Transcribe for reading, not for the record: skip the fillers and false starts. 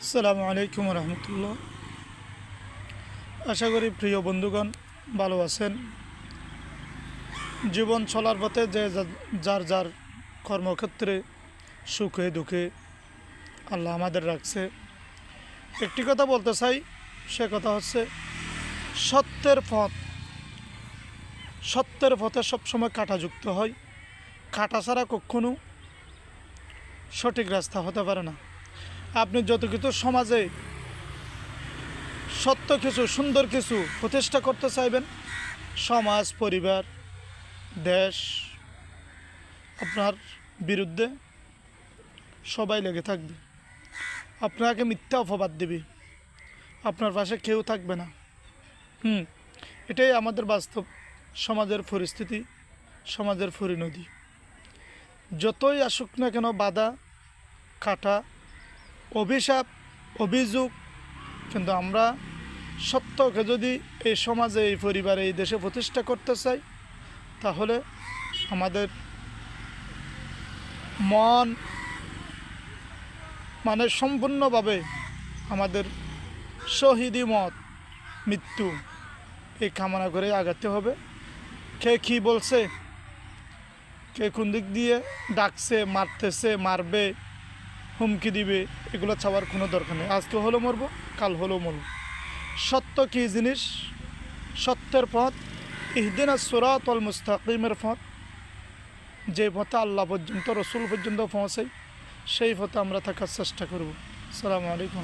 আসসালামু আলাইকুম রহমতুল্লাহ। আশা করি প্রিয় বন্ধুগণ ভালো আছেন। জীবন চলার পথে যে যার যার কর্মক্ষেত্রে সুখে দুঃখে আল্লাহ আমাদের রাখছে। একটি কথা বলতে চাই, সে কথা হচ্ছে সত্যের পথে সবসময় কাঁটাযুক্ত হয়। কাঁটা ছাড়া কখনো সঠিক রাস্তা হতে পারে না। আপনি যত কিছু সমাজে সত্য কিছু সুন্দর কিছু প্রতিষ্ঠা করতে চাইবেন, সমাজ পরিবার দেশ আপনার বিরুদ্ধে সবাই লেগে থাকবে, আপনাকে মিথ্যা অপবাদ দেবে, আপনার পাশে কেউ থাকবে না। এটাই আমাদের বাস্তব সমাজের পরিস্থিতি, সমাজের পরিণতি। যতই আসুক না কেন বাধা, কাটা, অভিশাপ, অভিযোগ, কিন্তু আমরা সত্যকে যদি এই সমাজে, এই পরিবারে, এই দেশে প্রতিষ্ঠা করতে চাই, তাহলে আমাদের মন সম্পূর্ণভাবে আমাদের শহীদি মত, মৃত্যু এই কামনা করে আগাতে হবে। কে কী বলছে, কে কোন দিক দিয়ে ডাকছে, মারতেছে, মারবে, হুমকি দিবে, এগুলো চাওয়ার কোনো দরকার নেই। আজকে হলো মরবো, কাল হলো মরবো। সত্য কী জিনিস, সত্যের পথ, ইহদিনাস সিরাতাল মুস্তাকিমের পথ, যে পথে আল্লাহ পর্যন্ত, রসুল পর্যন্ত পৌঁছাই, সেই পথে আমরা থাকার চেষ্টা করব। আসসালামু আলাইকুম।